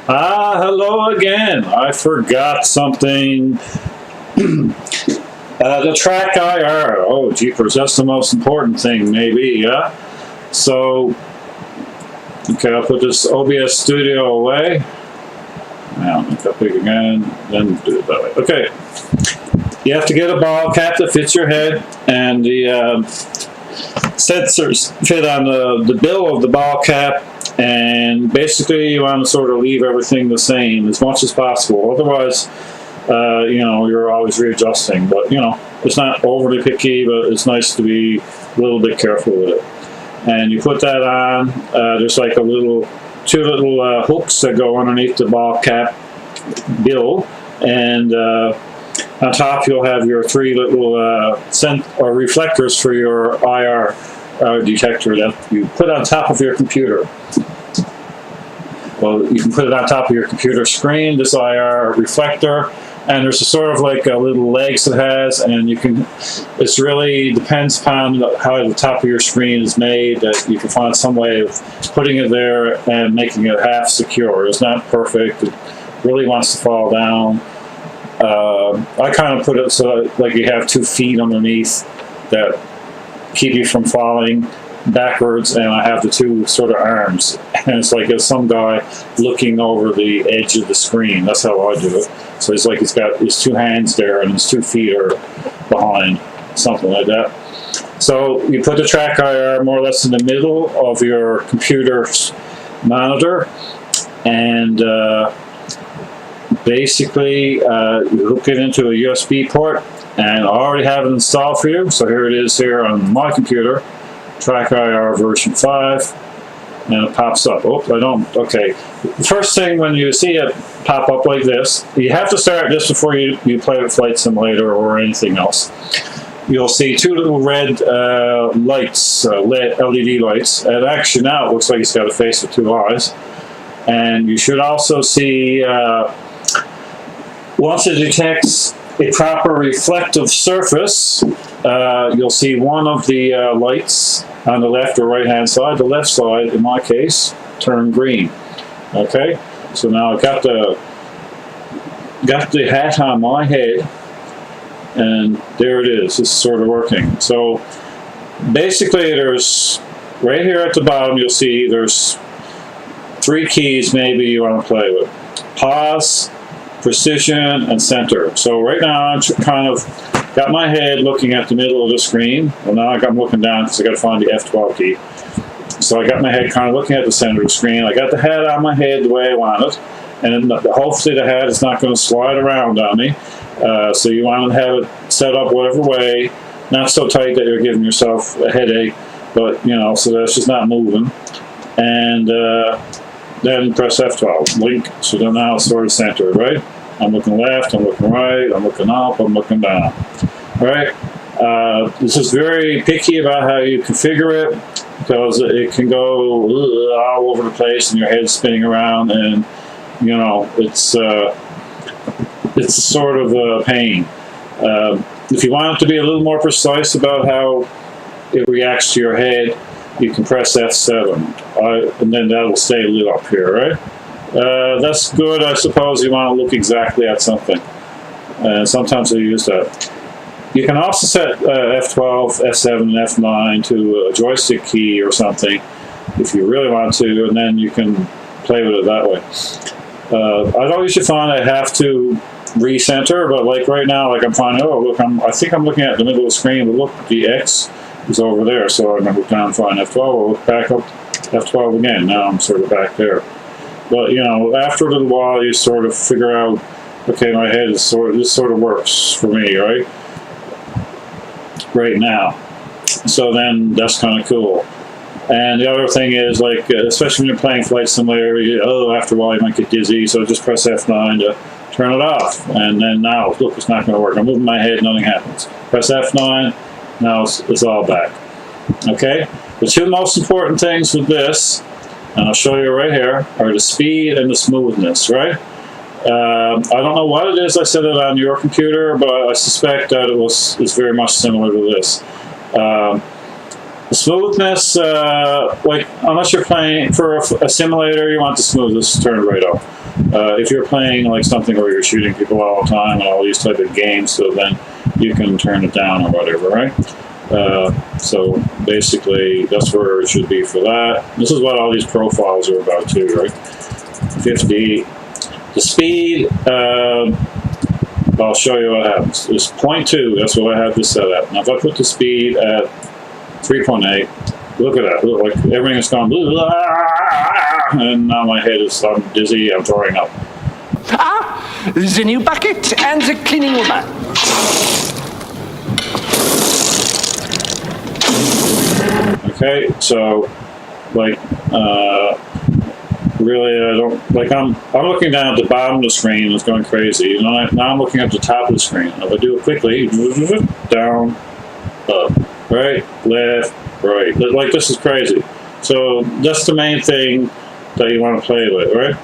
Hello again. I forgot something. The trackir. Oh, jeepers, that's the most important thing, maybe, yeah? So, okay, I'll put this OBS Studio away. Now, make that big again, then do it that way. Okay. You have to get a ball cap that fits your head, and the sensors fit on the bill of the ball cap, and basically you want to sort of leave everything the same as much as possible. Otherwise, you're always readjusting. But, it's not overly picky, but it's nice to be a little bit careful with it. And you put that on. There's like two little hooks that go underneath the ball cap bill, and on top you'll have your three little reflectors for your IR detector that you put on top of your computer. Well, you can put it on top of your computer screen, this IR reflector, and there's a sort of like a little legs it has, and it's really depends upon how the top of your screen is made, that you can find some way of putting it there and making it half secure. It's not perfect. It really wants to fall down. I kind of put it so that, like, you have 2 feet underneath that keep you from falling backwards, and I have the 2 sort of arms, and it's like there's some guy looking over the edge of the screen. That's how I do it. So it's like he's got his 2 hands there and his 2 feet are behind, something like that. So you put the trackir more or less in the middle of your computer's monitor, and basically you hook it into a USB port, and I already have it installed for you. So here it is here on my computer, trackir version 5, and it pops up. Oh, I don't. Okay. The first thing when you see it pop up like this, you have to start this before you play with Flight Simulator or anything else. You'll see 2 little red lights, LED lights, and actually now it looks like it's got a face with 2 eyes. And you should also see, once it detects a proper reflective surface, you'll see one of the lights on the left or right hand side. The left side, in my case, turn green. Okay, so now I've got the hat on my head, and there it is. This is sort of working. So basically, there's right here at the bottom, you'll see there's 3 keys maybe you want to play with: pause, precision, and center. So right now I'm kind of got my head looking at the middle of the screen. Well, now I'm looking down because I got to find the F12 key. So I got my head kind of looking at the center of the screen. I got the hat on my head the way I want it, and hopefully the hat is not going to slide around on me. So you want to have it set up whatever way, not so tight that you're giving yourself a headache, but so that it's just not moving. And then press F12, link. So then now it's sort of centered, right? I'm looking left, I'm looking right, I'm looking up, I'm looking down. Right? This is very picky about how you configure it, because it can go all over the place and your head's spinning around, and it's sort of a pain. If you want it to be a little more precise about how it reacts to your head, you can press F7, and then that'll stay lit up here, right? That's good. I suppose you want to look exactly at something, and sometimes I use that. You can also set F12, F7, and F9 to a joystick key or something if you really want to, and then you can play with it that way. I'd always find I have to recenter, but like right now, like I'm finding, oh look, I think I'm looking at the middle of the screen, but look, the X is over there, so I'm going to look down and find F12, I'll look back up, F12 again, now I'm sort of back there. But after a little while you sort of figure out, okay, my head is this sort of works for me, right now. So then that's kind of cool. And the other thing is, like, especially when you're playing Flight Simulator, after a while you might get dizzy, so just press F9 to turn it off. And then now, look, it's not going to work. I'm moving my head, nothing happens. Press F9, now it's all back. Okay? The 2 most important things with this, and I'll show you right here, are the speed and the smoothness, right? I don't know what it is I set it on your computer, but I suspect that it's very much similar to this. The smoothness, like unless you're playing for a simulator, you want the smoothness turned right up. If you're playing like something where you're shooting people all the time and all these type of games, so then you can turn it down or whatever, right? So basically, that's where it should be for that. This is what all these profiles are about too, right? 50. The speed, I'll show you what happens. It's 0.2, that's what I have this set at. Now if I put the speed at 3.8, look at that. Look, like everything is gone, and now my head is, I'm dizzy, I'm throwing up. Ah, the new bucket and the cleaning woman. Okay, so like really I don't like I'm looking down at the bottom of the screen, it's going crazy. You know, now I'm looking at the top of the screen. If I do it quickly, down, up, right, left, right. Like this is crazy. So that's the main thing that you want to play with, right?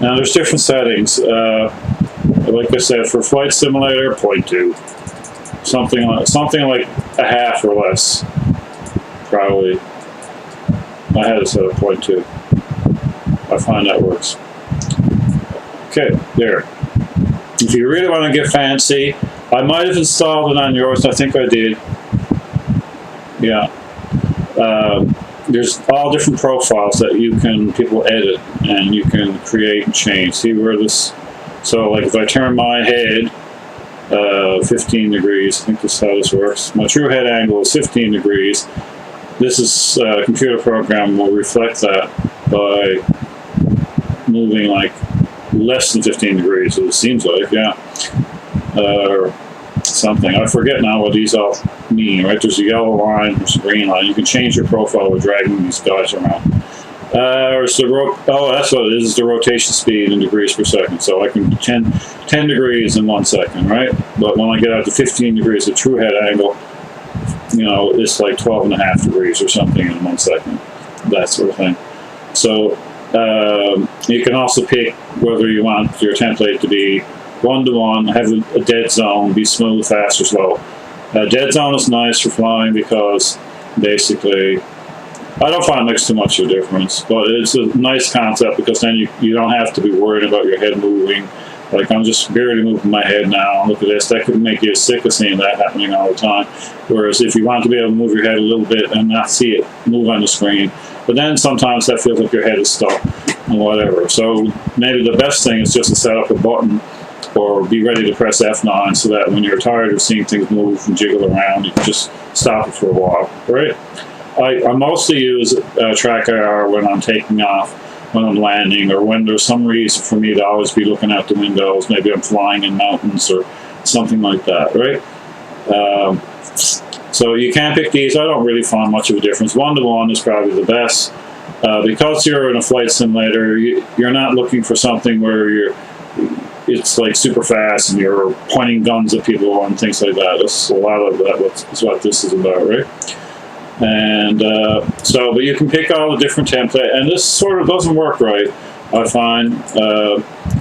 Now there's different settings. Like I said, for Flight Simulator, 0.2. Something like a half or less. Probably. I had it set at 0.2. I find that works. Okay, there. If you really want to get fancy, I might have installed it on yours. I think I did. Yeah. There's all different profiles that people edit and you can create and change. See where this, so like if I turn my head 15 degrees, I think this is how this works. My true head angle is 15 degrees. This is a computer program will reflect that by moving like less than 15 degrees, it seems like, yeah. Something. I forget now what these all mean, right? There's a yellow line, there's a green line. You can change your profile with dragging these guys around. That's what it is, the rotation speed in degrees per second. So I can 10 degrees in 1 second, right? But when I get out to 15 degrees, the true head angle, you know, it's like 12.5 degrees or something in 1 second. That sort of thing. So you can also pick whether you want your template to be 1-to-1, have a dead zone, be smooth, fast, or slow. Dead zone is nice for flying because basically, I don't find it makes too much of a difference, but it's a nice concept because then you don't have to be worried about your head moving. Like I'm just barely moving my head now. Look at this. That could make you sick of seeing that happening all the time. Whereas if you want to be able to move your head a little bit and not see it move on the screen, but then sometimes that feels like your head is stuck and whatever. So maybe the best thing is just to set up a button or be ready to press F9 so that when you're tired of seeing things move and jiggle around, you can just stop it for a while, right? I mostly use trackir when I'm taking off, when I'm landing, or when there's some reason for me to always be looking out the windows. Maybe I'm flying in mountains or something like that, right? So you can pick these. I don't really find much of a difference. 1-to-1 is probably the best. Because you're in a flight simulator, you're not looking for something where it's like super fast and you're pointing guns at people and things like that. That's a lot of that. Is what this is about, right? And but you can pick all the different templates, and this sort of doesn't work right, I find.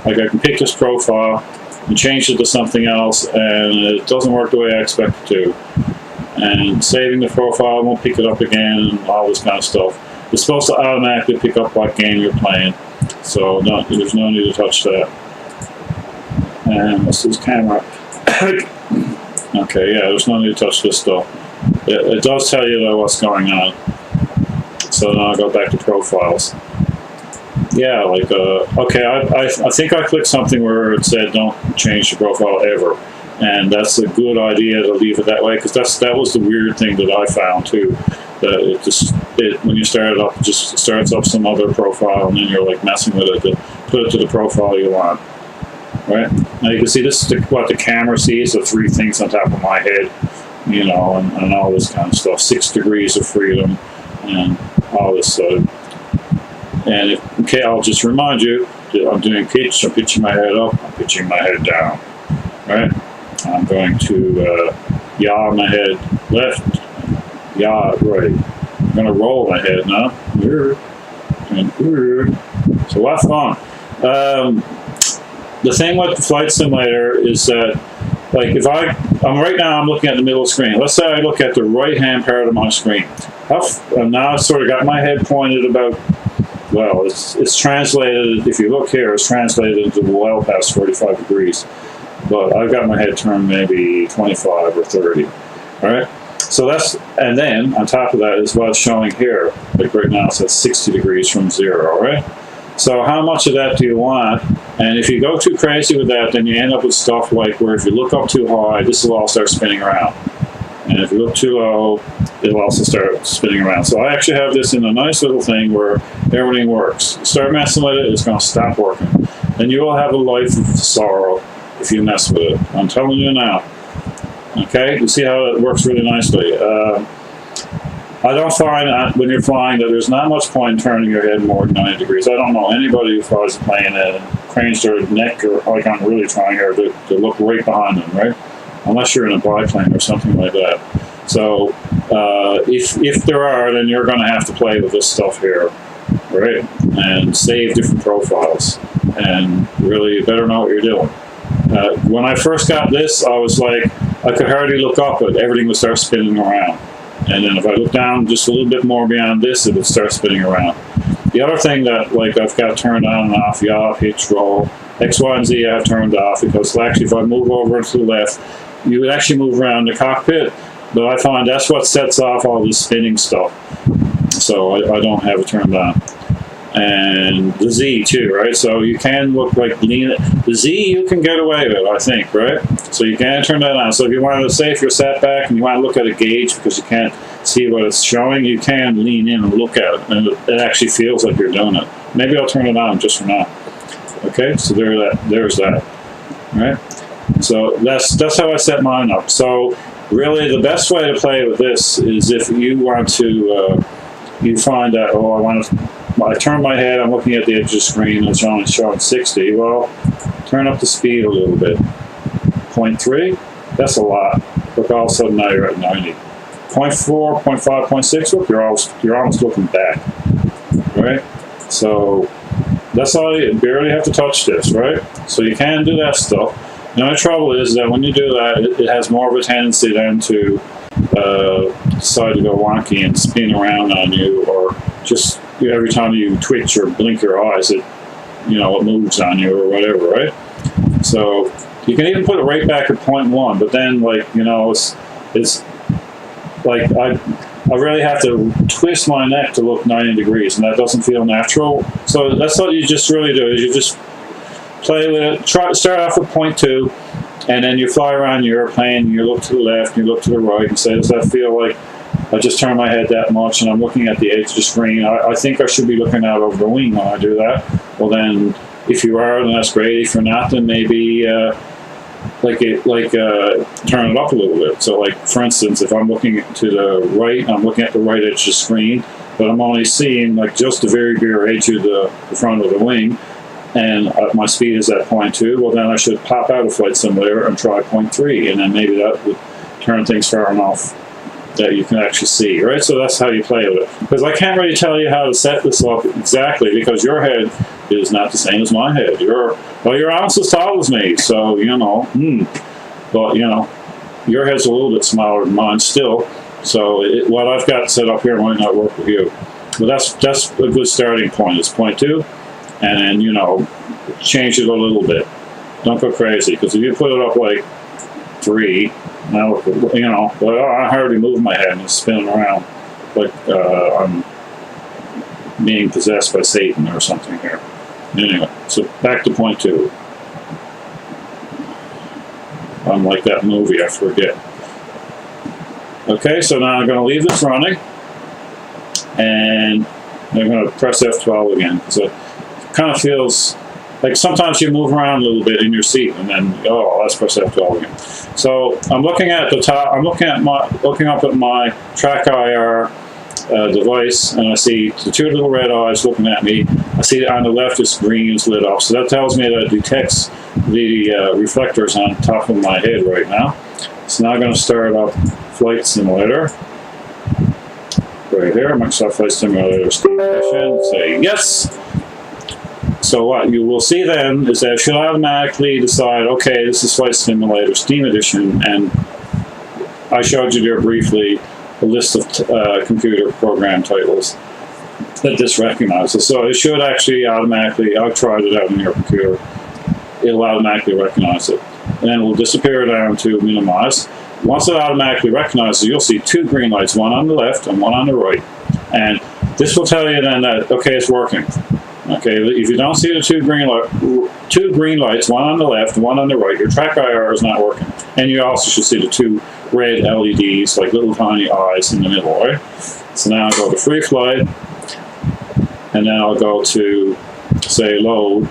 Like I can pick this profile and change it to something else, and it doesn't work the way I expect it to. And saving the profile won't pick it up again, and all this kind of stuff. It's supposed to automatically pick up what game you're playing, so there's no need to touch that. And this is camera. Okay, yeah, there's no need to touch this stuff. It does tell you though what's going on. So now I'll go back to profiles. Yeah, like okay, I think I clicked something where it said don't change the profile ever, and that's a good idea to leave it that way because that was the weird thing that I found too. That when you start it up, it just starts up some other profile, and then you're like messing with it to put it to the profile you want. Right now you can see this is what the camera sees: the 3 things on top of my head. You know, and all this kind of stuff. 6 degrees of freedom, and all this stuff. And okay, I'll just remind you that I'm doing pitch. I'm pitching my head up. I'm pitching my head down. Right. I'm going to yaw my head left, yaw right. I'm going to roll my head now. So have fun. The thing with the flight simulator is that like if right now I'm looking at the middle screen. Let's say I look at the right-hand part of my screen. And now I've sort of got my head pointed about, well, it's translated, if you look here, it's translated into well past 45 degrees. But I've got my head turned maybe 25 or 30, all right? So that's, and then on top of that is what's showing here. Like right now it's at 60 degrees from 0, all right? So how much of that do you want? And if you go too crazy with that, then you end up with stuff like where if you look up too high, this will all start spinning around. And if you look too low, it'll also start spinning around. So I actually have this in a nice little thing where everything works. You start messing with it, it's going to stop working. And you will have a life of sorrow if you mess with it. I'm telling you now. Okay, you see how it works really nicely. I don't find when you're flying that there's not much point in turning your head more than 90 degrees. I don't know anybody who flies a plane and cranes their neck or like I'm really trying here to look right behind them, right? Unless you're in a biplane or something like that. So if there are, then you're going to have to play with this stuff here, right? And save different profiles. And really, you better know what you're doing. When I first got this, I was like, I could hardly look up, but everything would start spinning around. And then if I look down just a little bit more beyond this, it would start spinning around. The other thing that like I've got turned on and off, yaw, pitch, roll, X, Y, and Z I have turned off because actually if I move over to the left, you would actually move around the cockpit, but I find that's what sets off all this spinning stuff. So I don't have it turned on. And the Z too, right? So you can look like lean. The Z you can get away with, I think, right? So you can turn that on. So if you want to say if you're sat back and you want to look at a gauge because you can't see what it's showing, you can lean in and look at it, and it actually feels like you're doing it. Maybe I'll turn it on just for now. Okay, so there's that. All right. So that's how I set mine up. So really, the best way to play with this is if you want to, you find that I turn my head, I'm looking at the edge of the screen, it's only showing 60. Well, turn up the speed a little bit. 0.3, that's a lot. Look, all of a sudden now you're at 90. 0.4, 0.5, 0.6, look, you're almost looking back, right? So that's all, you barely have to touch this, right? So you can do that stuff. The only trouble is that when you do that, it has more of a tendency then to decide to go wonky and spin around on you, or just every time you twitch or blink your eyes, it moves on you or whatever, right? So you can even put it right back at 0.1, but then it's like I really have to twist my neck to look 90 degrees, and that doesn't feel natural. So that's what you just really do, is you just play with it. Start off with 0.2, and then you fly around your airplane, and you look to the left, and you look to the right, and say, does that feel like I just turn my head that much, and I'm looking at the edge of the screen? I think I should be looking out over the wing when I do that. Well, then, if you are, then that's great. If you're not, then maybe turn it up a little bit. So, like for instance, if I'm looking to the right, I'm looking at the right edge of the screen, but I'm only seeing like just the very bare edge of the front of the wing, and my speed is at 0.2. Well, then I should pop out a flight simulator and try 0.3, and then maybe that would turn things far enough that you can actually see, right? So that's how you play with it. Because I can't really tell you how to set this up exactly, because your head is not the same as my head. You're almost as tall as me, so but your head's a little bit smaller than mine still. So what I've got set up here might not work with you. But that's a good starting point. It's 0.2, and then change it a little bit. Don't go crazy, because if you put it up like 3. Now, I hardly move my head and it's spinning around like I'm being possessed by Satan or something here. Anyway, so back to 0.2. I'm like that movie, I forget. Okay, so now I'm going to leave this running, and I'm going to press F12 again, because it kind of feels like sometimes you move around a little bit in your seat, and then let's press F12 again. So I'm looking at the top. I'm looking up at my trackir device, and I see the 2 little red eyes looking at me. I see on the left it's green, it's lit up. So that tells me that it detects the reflectors on top of my head right now. So now I'm going to start up Flight Simulator. Right here, Microsoft Flight Simulator station. Say yes. So what you will see then is that it should automatically decide, okay, this is Flight Simulator Steam Edition, and I showed you there briefly a list of computer program titles that this recognizes. So it should actually automatically, I've tried it out on your computer, it'll automatically recognize it. And then it will disappear down to minimize. Once it automatically recognizes, you'll see two green lights, one on the left and one on the right. And this will tell you then that, okay, it's working. Okay, if you don't see the two green lights, one on the left, one on the right, your trackir is not working. And you also should see the two red LEDs, like little tiny eyes in the middle, right? So now I'll go to free flight, and then I'll go to, say, load,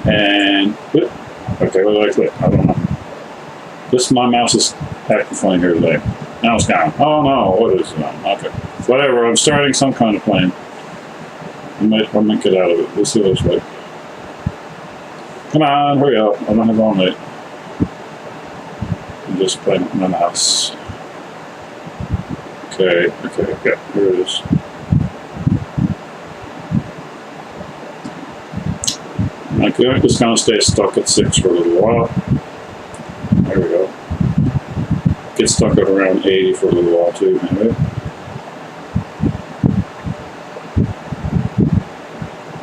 and, okay, what did I click? I don't know. My mouse is acting funny here today. Now it's gone. Oh no, what is it? Okay. Whatever, I'm starting some kind of plane. I might get out of it. We'll see what it's like. Come on, hurry up. I'm not going late. I'm just playing with my mouse. Okay, here it is. I think it's going to stay stuck at 6 for a little while. There we go. Get stuck at around 80 for a little while too, maybe.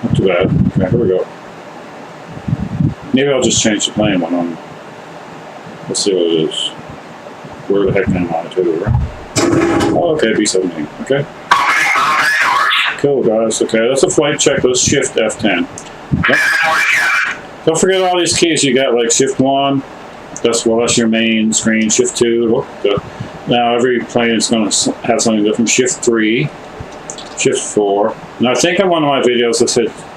Not too bad. Okay, here we go. Maybe I'll just change the plane when I'm. Let's see what it is. Where the heck am I too, right? Oh, okay, B-17. Okay. Cool, guys. Okay, that's a flight checklist. Shift F10. Don't forget all these keys you got, like Shift 1. That's your main screen. Shift 2. Now every plane is going to have something different. Shift 3. Shift 4. And I think in one of my videos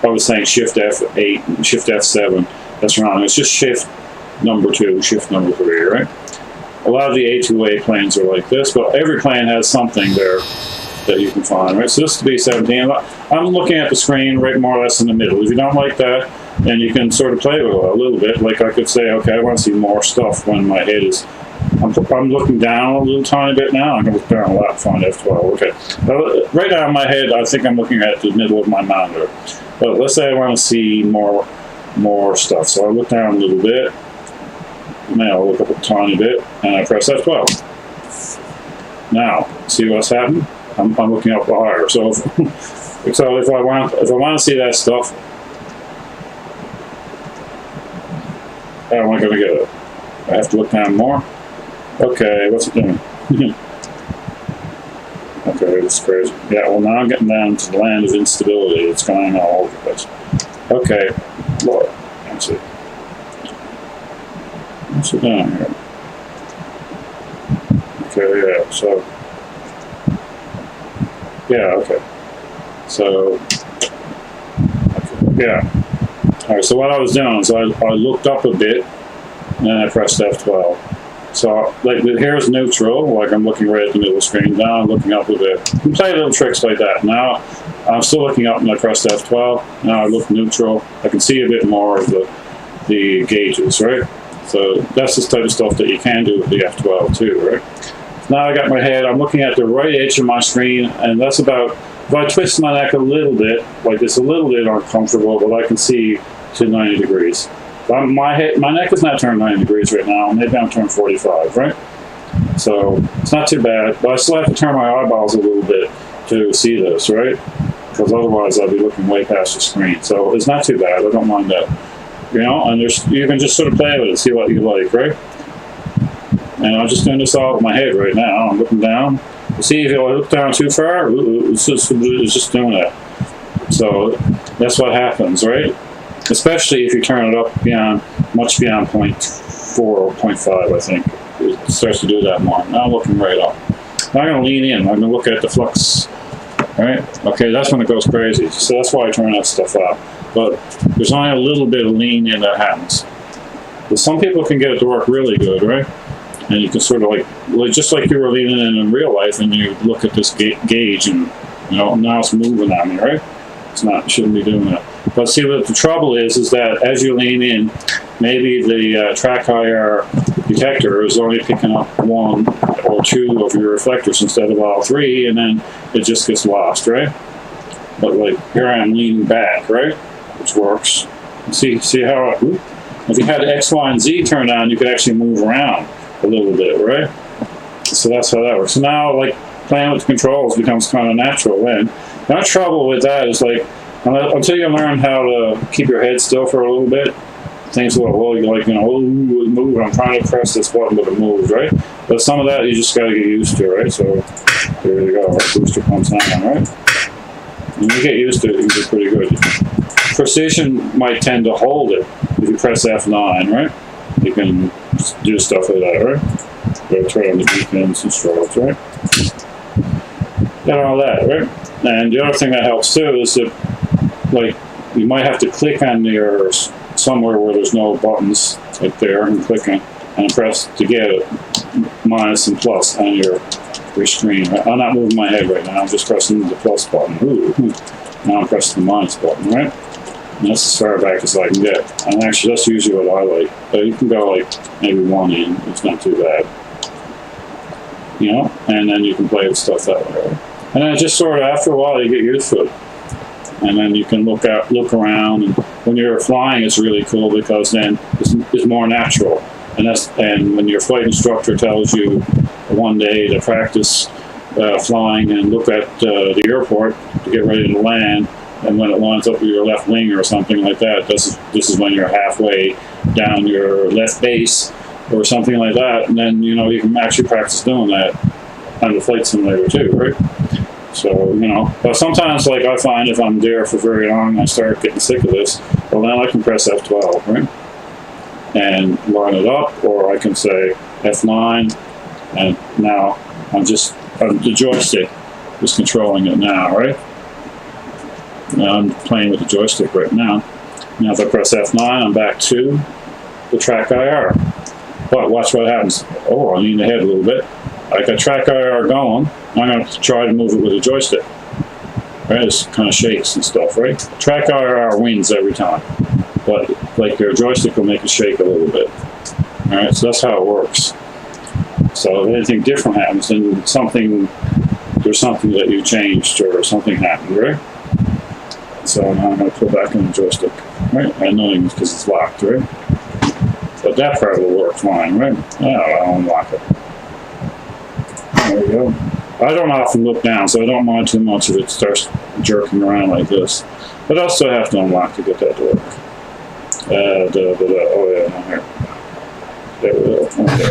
I was saying Shift F8 and Shift F7. That's wrong. It's just Shift number 2, Shift number 3, right? A lot of the A2A planes are like this, but every plane has something there that you can find, right? So this is the B-17. I'm looking at the screen right more or less in the middle. If you don't like that, then you can sort of play with it a little bit. Like I could say, okay, I want to see more stuff when my head is... I'm looking down a little tiny bit now. I'm going to look down a lot, find F12. Okay. Right now in my head, I think I'm looking at the middle of my monitor. But let's say I want to see more stuff. So I look down a little bit. Now I'll look up a tiny bit, and I press F12. Now, see what's happened? I'm looking up higher. So if I want to see that stuff, how am I going to get it? I have to look down more. Okay, what's it doing? Okay, that's crazy. Yeah, well now I'm getting down to the land of instability. It's going all over the place. Okay, Lord, let's see. What's it doing here? Okay, yeah, so. Yeah, okay. So, okay, yeah. Alright, so what I was doing is I looked up a bit, and then I pressed F12. So, like, here's neutral, like I'm looking right at the middle of the screen. Now I'm looking up a bit. You can play little tricks like that. Now, I'm still looking up and I pressed F12. Now I look neutral. I can see a bit more of the gauges, right? So, that's the type of stuff that you can do with the F12 too, right? Now I got my head, I'm looking at the right edge of my screen, and that's about, if I twist my neck a little bit, like it's a little bit uncomfortable, but I can see to 90 degrees. My neck is not turned 90 degrees right now, maybe I'm turned 45, right? So it's not too bad, but I still have to turn my eyeballs a little bit to see this, right? Because otherwise I'll be looking way past the screen. So it's not too bad, I don't mind that. You know, and you can just sort of play with it, see what you like, right? And I'm just doing this all with my head right now. I'm looking down. See, if I look down too far, it's just doing that. So that's what happens, right? Especially if you turn it up much beyond 0.4 or 0.5, I think. It starts to do that more. Now I'm looking right up. Now I'm going to lean in. I'm going to look at the flux. Right? Okay, that's when it goes crazy. So that's why I turn that stuff up. But there's only a little bit of lean in that happens. But some people can get it to work really good, right? And you can sort of like just like you were leaning in real life, and you look at this gauge, and you know now it's moving on me, right? It's not, you shouldn't be doing that. But see, what the trouble is that as you lean in, maybe the trackir detector is only picking up 1 or 2 of your reflectors instead of all 3, and then it just gets lost, right? But like here I am leaning back, right? which works. See how if you had X, Y, and Z turned on, you could actually move around a little bit, right? So that's how that works. So now, like, playing with the controls becomes kind of natural then. The only trouble with that is, like, until you learn how to keep your head still for a little bit, things will, well, you're like, move. I'm trying to press this button, but it moves, right? But some of that you just got to get used to, right? So there you go. Right? Booster comes on, right? When you get used to it, you can do pretty good. Precision might tend to hold it if you press F9, right? You can do stuff like that, right? Go turn on the beacons and strobes, right? And all that, right? And the other thing that helps too is that, like, you might have to click on your somewhere where there's no buttons, like there, and click on and press to get it minus and plus on your screen. Right? I'm not moving my head right now. I'm just pressing the plus button. Ooh. Now I'm pressing the minus button, right? And that's as far back as I can get. And actually, that's usually what I like. But you can go like maybe one in. It's not too bad. You know? And then you can play with stuff that way. Right? And then just sort of after a while, you get used to it. And then you can look around. And when you're flying, it's really cool because then it's more natural. And when your flight instructor tells you one day to practice flying and look at the airport to get ready to land, and when it lines up with your left wing or something like that, this is when you're halfway down your left base or something like that, and then you can actually practice doing that on the flight simulator too, right? So but sometimes, like, I find if I'm there for very long, I start getting sick of this. Well, then I can press F12, right, and line it up, or I can say F9, and now the joystick is controlling it now, right? Now I'm playing with the joystick right now. Now if I press F9, I'm back to the trackir. But watch what happens. Oh, I lean ahead a little bit. I got trackir going. I'm going to try to move it with a joystick. Right? It kind of shakes and stuff, right? Trackir wins every time. But like your joystick will make it shake a little bit. All right, so that's how it works. So if anything different happens, then there's something that you changed or something happened, right? So now I'm going to put back in the joystick, right? And nothing because it's locked, right? But that part will work fine, right? Yeah, I'll unlock it. There we go. I don't often look down, so I don't mind too much if it starts jerking around like this. But I'll still have to unlock to get that to work. Oh yeah, not here. There we go. Okay.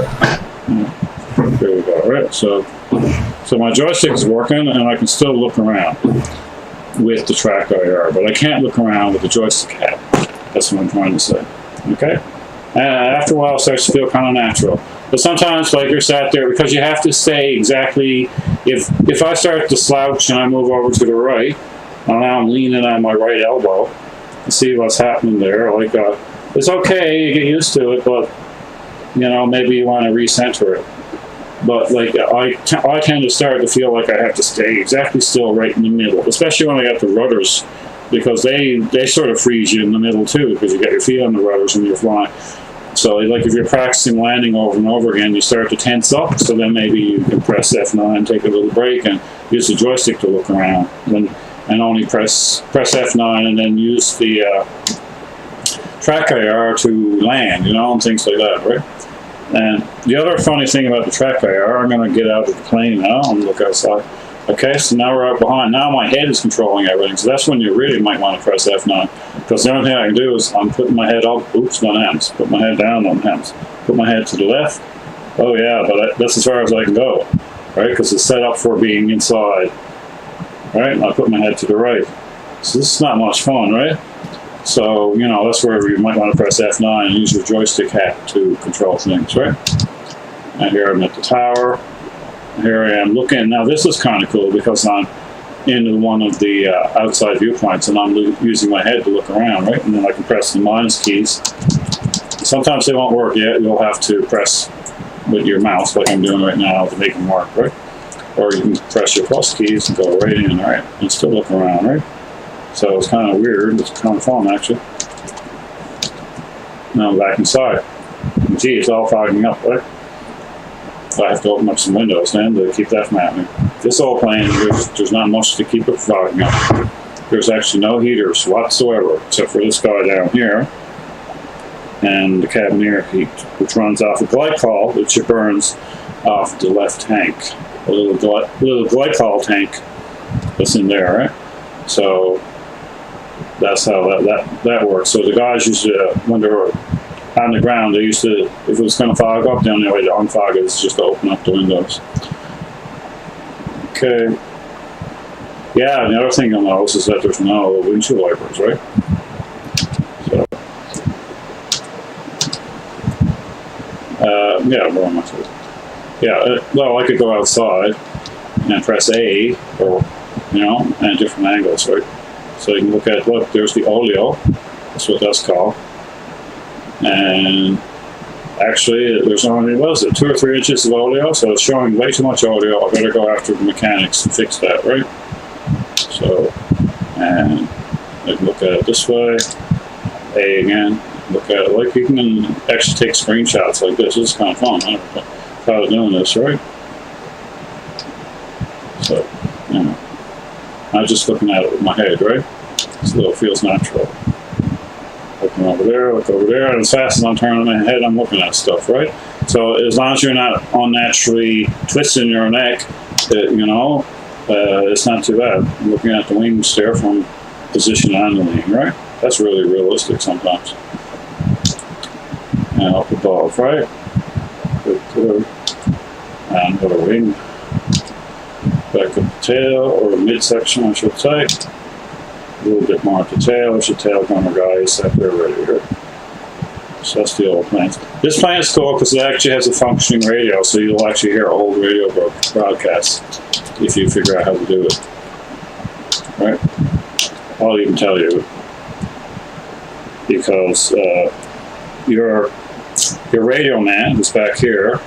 There we go. Right. So my joystick is working, and I can still look around with the trackir, but I can't look around with the joystick hat. That's what I'm trying to say. Okay. And after a while, it starts to feel kind of natural. But sometimes, like, you're sat there because you have to stay exactly. If I start to slouch and I move over to the right, and now I'm leaning on my right elbow to see what's happening there. Like, it's okay, you get used to it, but maybe you want to recenter it. But like, I tend to start to feel like I have to stay exactly still right in the middle, especially when I got the rudders, because they sort of freeze you in the middle too, because you got your feet on the rudders when you're flying. So like, if you're practicing landing over and over again, you start to tense up. So then maybe you can press F9, take a little break, and use the joystick to look around, and only press F9, and then use the trackir to land, and things like that, right? And the other funny thing about the trackir, I'm going to get out of the plane now and look outside. Okay, so now we're out behind. Now my head is controlling everything. So that's when you really might want to press F9. Because the only thing I can do is I'm putting my head up. Oops, no hands. Put my head down, no hands. Put my head to the left. Oh yeah, but that's as far as I can go. Right? Because it's set up for being inside. Right? And I put my head to the right. So this is not much fun, right? So, that's where you might want to press F9 and use your joystick hat to control things, right? And here I'm at the tower. Here I am looking. Now this is kind of cool because I'm in one of the outside viewpoints, and I'm using my head to look around, right? And then I can press the minus keys. Sometimes they won't work yet. You'll have to press with your mouse like I'm doing right now to make them work, right? Or you can press your plus keys and go right in, right? And still look around, right? So it's kind of weird. It's kind of fun, actually. Now I'm back inside. And gee, it's all fogging up, right? I have to open up some windows then to keep that from happening. This old plane, there's not much to keep it fogging up. there's actually no heaters whatsoever, except for this guy down here, and the cabineer heat, which runs off a glycol, which it burns off the left tank, a little glycol tank that's in there, right? So that's how that works. So the guys used to, when they were on the ground, they used to, if it was going to fog up, the only way to unfog it is just to open up the windows. Okay. Yeah, the other thing you'll notice is that there's no windshield wipers, right? So, yeah, well, I'm not sure. Yeah, well, I could go outside and press A, or, you know, and different angles, right? So you can look at, look, there's the oleo, that's what that's called. And actually, there's only, what is it, 2 or 3 inches of oleo, so it's showing way too much oleo. I better go after the mechanics and fix that, right? So, and I can look at it this way, A again, look at it, like you can actually take screenshots like this. This is kind of fun. I never thought of doing this, right? So, you know, I'm just looking at it with my head, right? So it feels natural. Looking over there, look over there, and as fast as I'm turning my head, I'm looking at stuff, right? So as long as you're not unnaturally twisting your neck, you know, it's not too bad. I'm looking at the wings there from position on the wing, right? That's really realistic sometimes. And up above, right? Good. And got a wing. Back of the tail, or midsection, I should say. A little bit more at the tail. There's the tail gunner guy. He's set there right here. So that's the old plane. This plane is cool because it actually has a functioning radio, so you'll actually hear old radio broadcasts if you figure out how to do it. Right? I'll even tell you, because your radio man is back here.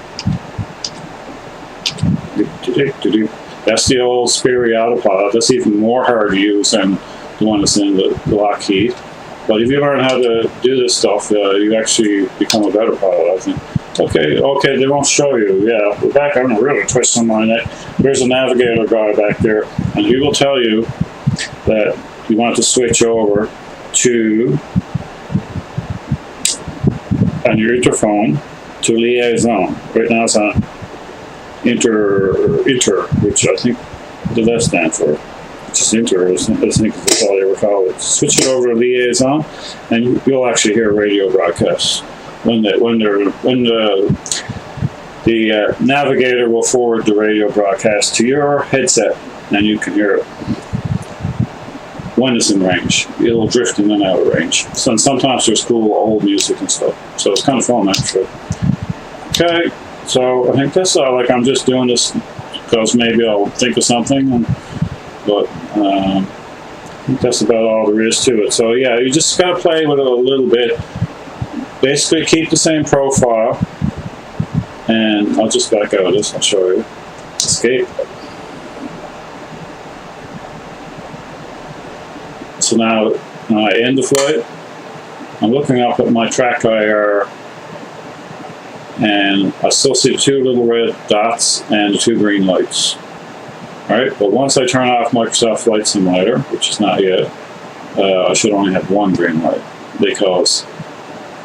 That's the old Sperry autopilot. That's even more hard to use than the one that's in the Lockheed. But if you learn how to do this stuff, you actually become a better pilot, I think. Okay, they won't show you. Yeah, we're back. I'm really twisting my neck. There's a navigator guy back there, and he will tell you that you want to switch over to, on your interphone, to liaison. Right now it's on inter, which I think the left stand for. Just inter, I think that's all they ever call it. Switch it over to liaison, and you'll actually hear radio broadcasts. When the navigator will forward the radio broadcast to your headset, and you can hear it when it's in range. It'll drift in and out of range. So sometimes there's cool old music and stuff. So it's kind of fun, actually. Okay, so I think that's like I'm just doing this because maybe I'll think of something, but I think that's about all there is to it. So yeah, you just got to play with it a little bit. Basically, keep the same profile, and I'll just back out of this. I'll show you. Escape. So now I end the flight. I'm looking up at my trackir, and I still see 2 little red dots and 2 green lights. All right, but once I turn off Microsoft Flight Simulator, which is not yet, I should only have 1 green light, because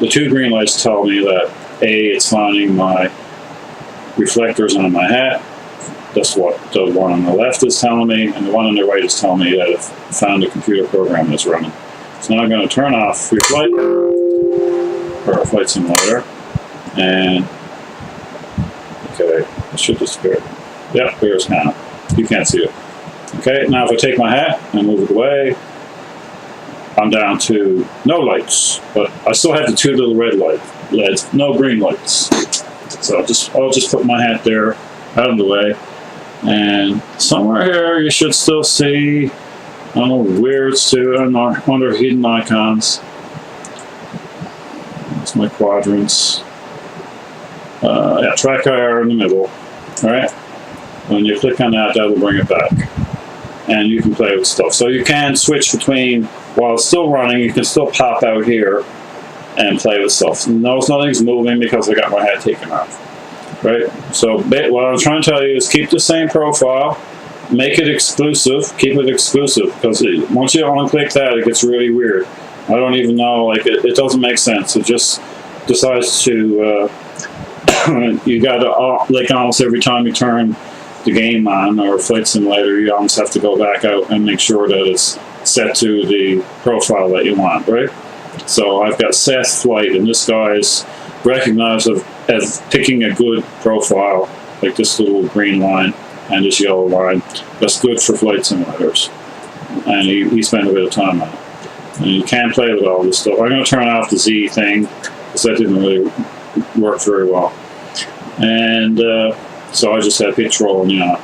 the 2 green lights tell me that A, it's finding my reflectors on my hat. That's what the one on the left is telling me, and the one on the right is telling me that I've found the computer program that's running. So now I'm going to turn off Free Flight, or Flight Simulator, and okay, it should disappear. Yep, here's now. You can't see it. Okay, now if I take my hat and move it away, I'm down to no lights, but I still have the 2 little red LEDs, no green lights. So I'll just put my hat there, out of the way, and somewhere here you should still see, I don't know where it's to, under hidden icons. That's my quadrants. Yeah, trackir in the middle. All right. When you click on that, that'll bring it back, and you can play with stuff. So you can switch between, while it's still running, you can still pop out here and play with stuff. Notice nothing's moving because I got my hat taken off, right? So what I'm trying to tell you is keep the same profile, make it exclusive, keep it exclusive, because once you unclick that, it gets really weird. I don't even know, like, it doesn't make sense. It just decides to, you got to, like, almost every time you turn the game on or Flight Simulator, you almost have to go back out and make sure that it's set to the profile that you want, right? So I've got Seth Flight, and this guy is recognized as picking a good profile, like this little green line and this yellow line. That's good for flight simulators, and he spent a bit of time on it. And you can't play with all this stuff. I'm going to turn off the Z thing because that didn't really work very well. And so I just had pitch roll, and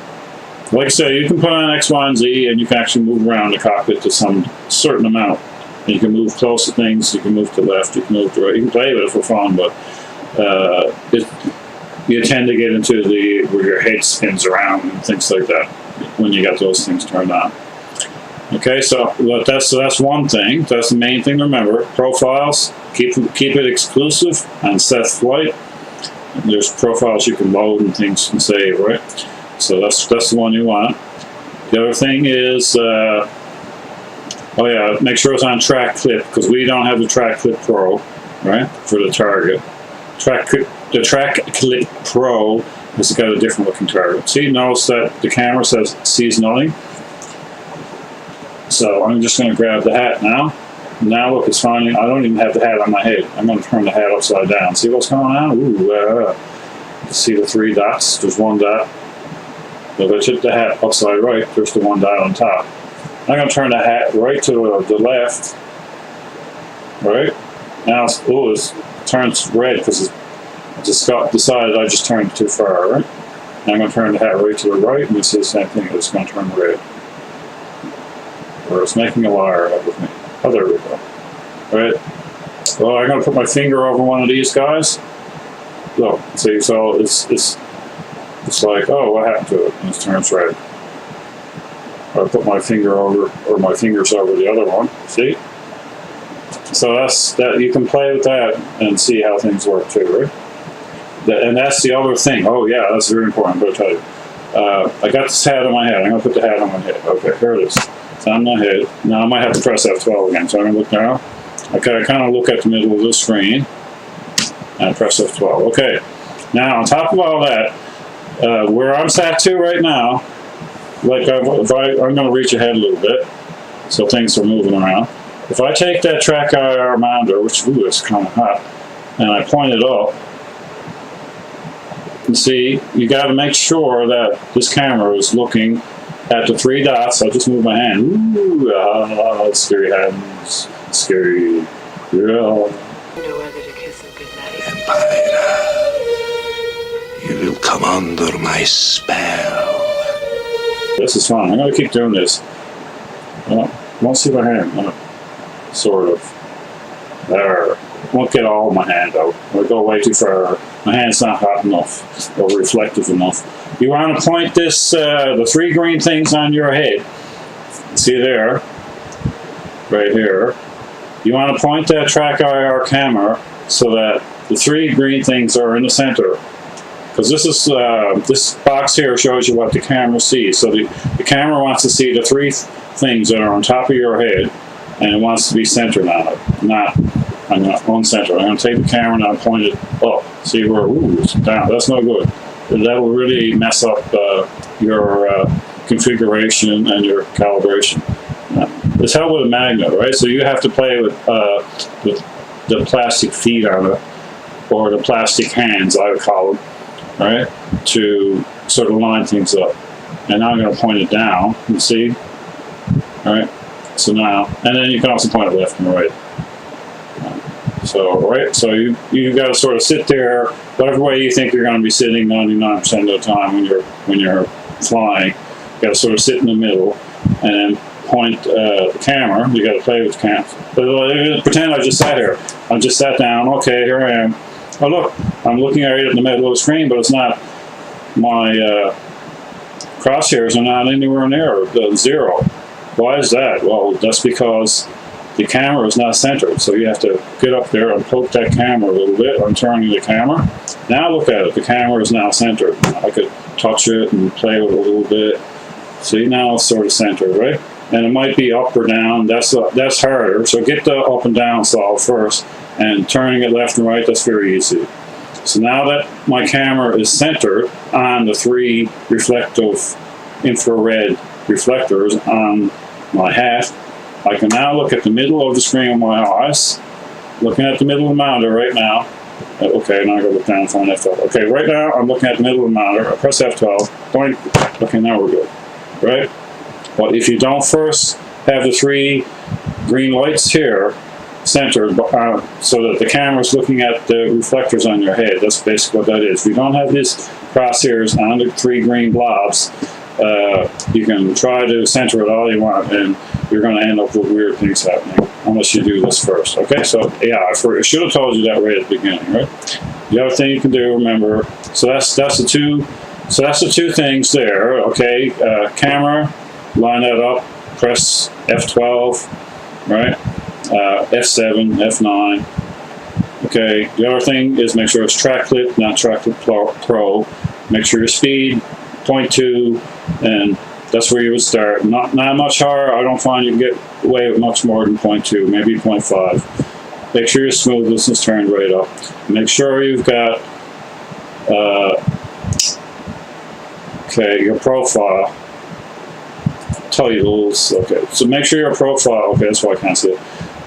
like I said, you can put on X, Y, and Z, and you can actually move around the cockpit to some certain amount. And you can move close to things, you can move to the left, you can move to the right. You can play with it for fun, but you tend to get into where your head spins around and things like that when you got those things turned on. Okay, so that's one thing. That's the main thing to remember. Profiles, keep it exclusive on Seth Flight. There's profiles you can load and things and save, right? So that's the one you want. The other thing is, oh yeah, make sure it's on Track Clip, because we don't have the Track Clip Pro, right, for the target. The Track Clip Pro has got a different looking target. See, notice that the camera sees nothing. So I'm just going to grab the hat now. Now look, it's finding, I don't even have the hat on my head. I'm going to turn the hat upside down. See what's going on? Ooh, see the 3 dots? There's 1 dot. If I tip the hat upside right, there's the 1 dot on top. I'm going to turn the hat right to the left. Right? Now, it turns red because I just decided I just turned too far, right? Now I'm going to turn the hat right to the right, and it's the same thing. It's going to turn red. Or it's making a liar out of me. Oh, there we go. Right? Well, I'm going to put my finger over one of these guys. Look, see, so it's like, oh, what happened to it? And it turns red. I put my finger over, or my fingers over the other one. See? So that's that. You can play with that and see how things work too, right? And that's the other thing. Oh yeah, that's very important. I'm going to tell you. I got this hat on my head. I'm going to put the hat on my head. Okay, here it is. It's on my head. Now I might have to press F12 again. So I'm going to look now. Okay, I kind of look at the middle of the screen and I press F12. Okay. Now on top of all that, where I'm sat to right now, like I'm going to reach ahead a little bit, so things are moving around. If I take that trackir mounder, which is kind of hot, and I point it up, you see, you got to make sure that this camera is looking at the 3 dots. I'll just move my hand. Ooh, scary hands, scary. Yeah. No other to kiss a goodnight. Empire, you will come under my spell. This is fun. I'm going to keep doing this. Well, won't see my hand. Sort of. There. Won't get all of my hand out. I'll go way too far. My hand's not hot enough or reflective enough. You want to point this, the 3 green things on your head. See there? Right here. You want to point that trackir camera so that the 3 green things are in the center. Because this box here shows you what the camera sees. So the camera wants to see the 3 things that are on top of your head, and it wants to be centered on it, not on center. I'm going to take the camera and I'll point it up. See where, ooh, it's down. That's no good. That will really mess up your configuration and your calibration. It's held with a magnet, right? So you have to play with the plastic feet on it, or the plastic hands, I would call them, right? To sort of line things up. And now I'm going to point it down, you see? All right? So now, and then you can also point it left and right. So, right, so you got to sort of sit there, whatever way you think you're going to be sitting 99% of the time when you're flying. You got to sort of sit in the middle and then point the camera. You got to play with the camera. But pretend I just sat here. I just sat down. Okay, here I am. Oh look, I'm looking right at the middle of the screen, but it's not my crosshairs are not anywhere near 0. Why is that? Well, that's because the camera is not centered. So you have to get up there and poke that camera a little bit. I'm turning the camera. Now look at it. The camera is now centered. I could touch it and play with it a little bit. See, now it's sort of centered, right? And it might be up or down. That's harder. So get the up and down solved first, and turning it left and right, that's very easy. So now that my camera is centered on the 3 reflective infrared reflectors on my hat, I can now look at the middle of the screen with my eyes, looking at the middle of the monitor right now. Okay, now I gotta look down and find F12. Okay, right now I'm looking at the middle of the monitor. I press F12. Boink. Okay, now we're good, right? But if you don't first have the 3 green lights here centered so that the camera's looking at the reflectors on your head, that's basically what that is. If you don't have these crosshairs on the 3 green blobs, you can try to center it all you want, and you're going to end up with weird things happening unless you do this first. Okay, so yeah, I should have told you that right at the beginning, right? The other thing you can do, remember, so that's the two things there. Okay, camera, line that up, press F12, right? F7, F9. Okay, the other thing is make sure it's track clip, not track clip pro. Make sure your speed 0.2, and that's where you would start. Not much higher. I don't find you can get away with much more than 0.2, maybe 0.5. Make sure your smoothness is turned right up. Make sure you've got your profile titles. Okay, so make sure your profile. Okay, that's why I can't see it.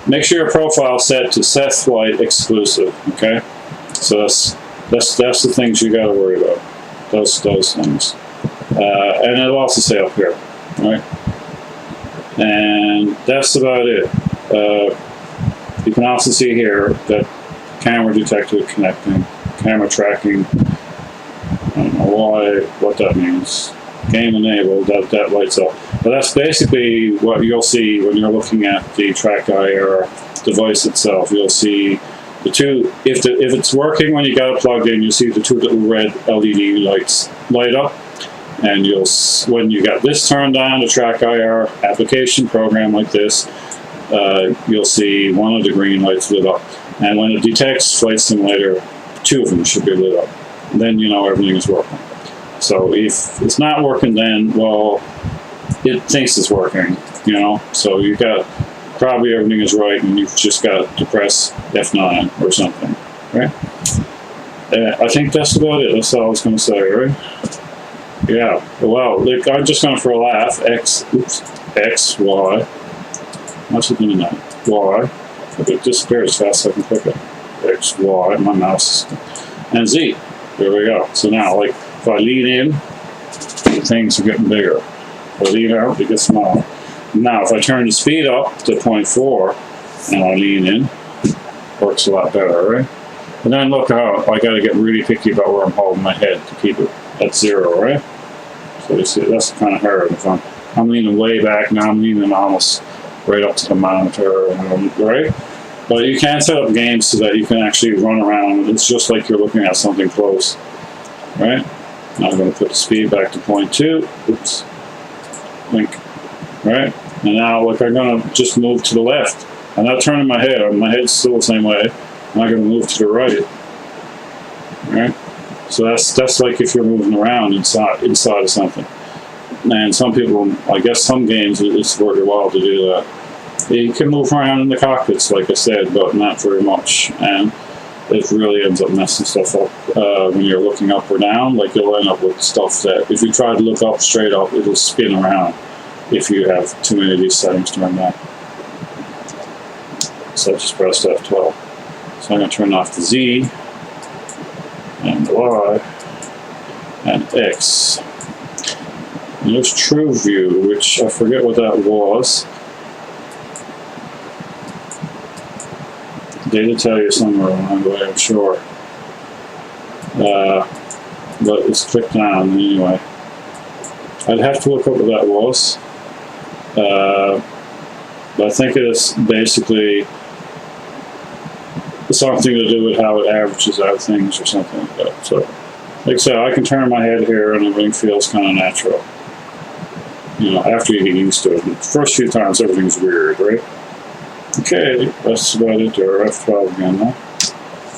Make sure your profile set to set flight exclusive. Okay, so that's the things you got to worry about. Those things. And it'll also say up here, right? And that's about it. You can also see here that camera detected connecting, camera tracking. I don't know what that means. Game enabled, that lights up. But that's basically what you'll see when you're looking at the trackir device itself. You'll see the 2, if it's working when you got it plugged in, you'll see the 2 little red LED lights light up. And when you got this turned on, the trackir application program like this, you'll see one of the green lights lit up. And when it detects Flight Simulator, 2 of them should be lit up. And then you know everything is working. So if it's not working, then, well, it thinks it's working, you know. So you got probably everything is right, and you've just got to press F9 or something, right? I think that's about it. That's all I was going to say, right? Yeah. Well, I'm just going for a laugh. X, Y. What's it doing now? Y. If it disappears as fast as I can click it. X, Y. My mouse. And Z. There we go. So now, like, if I lean in, things are getting bigger. If I lean out, it gets smaller. Now, if I turn the speed up to 0.4 and I lean in, works a lot better, right? And then look how I got to get really picky about where I'm holding my head to keep it at 0, right? So you see, that's kind of hard. If I'm leaning way back, now I'm leaning almost right up to the monitor, right? But you can set up games so that you can actually run around. It's just like you're looking at something close, right? Now I'm going to put the speed back to 0.2. Oops. Blink. Right? And now, look, I'm going to just move to the left. I'm not turning my head. My head's still the same way. I'm not going to move to the right. Right? So that's like if you're moving around inside of something. And some people, I guess some games, it's worth your while to do that. You can move around in the cockpits, like I said, but not very much. And it really ends up messing stuff up when you're looking up or down. Like, you'll end up with stuff that if you try to look up straight up, it'll spin around if you have too many of these settings turned on. So I just pressed F12. So I'm going to turn off the Z and Y and X. And there's True View, which I forget what that was. They did tell you somewhere along the way, I'm sure. But it's clicked on anyway. I'd have to look up what that was. But I think it's basically something to do with how it averages out things or something like that. So, like I said, I can turn my head here and everything feels kind of natural. You know, after you get used to it. The first few times, everything's weird, right? Okay, that's about it there. F12 again now.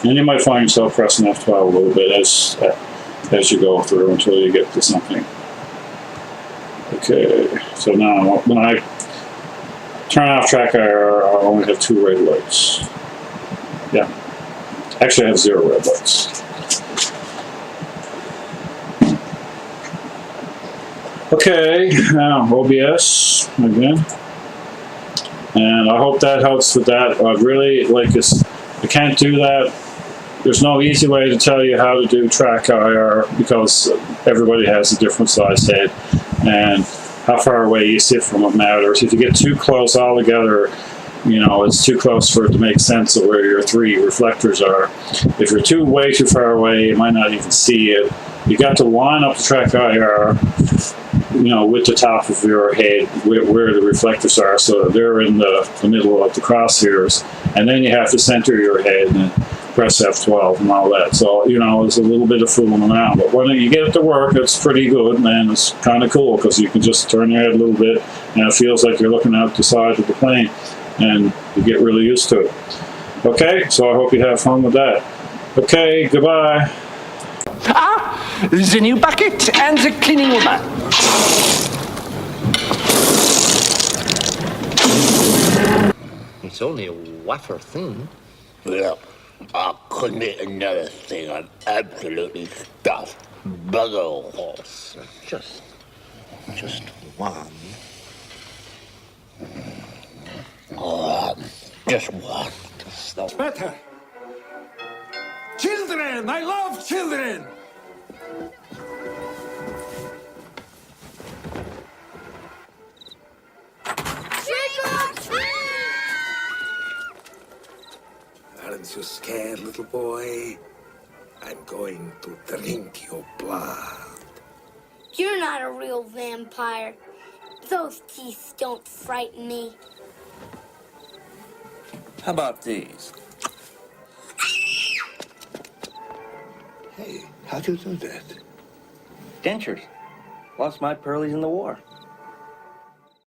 And you might find yourself pressing F12 a little bit as you go through until you get to something. Okay, so now when I turn off trackir, I only have 2 red lights. Yeah, actually I have 0 red lights. Okay, now OBS again. And I hope that helps with that. I really like this. I can't do that. There's no easy way to tell you how to do trackir because everybody has a different size head, and how far away you sit from it matters. If you get too close all together, you know, it's too close for it to make sense of where your 3 reflectors are. If you're way too far away, you might not even see it. You got to line up the trackir, you know, with the top of your head where the reflectors are, so that they're in the middle of the crosshairs, and then you have to center your head and press F12 and all that. So, you know, it's a little bit of fooling around, but when you get it to work, it's pretty good, man. It's kind of cool because you can just turn your head a little bit and it feels like you're looking out the side of the plane, and you get really used to it. Okay, so I hope you have fun with that. Okay, goodbye. Ah, the new bucket and the cleaning woman. It's only a wafer thin. Well, I couldn't eat another thing. I'm absolutely stuffed. Bugger horse. Just one. Just one. Better. Children, I love children. Aren't you scared, little boy? I'm going to drink your blood. You're not a real vampire. Those teeth don't frighten me. How about these? Hey, how'd you do that? Dentures. Lost my pearlies in the war.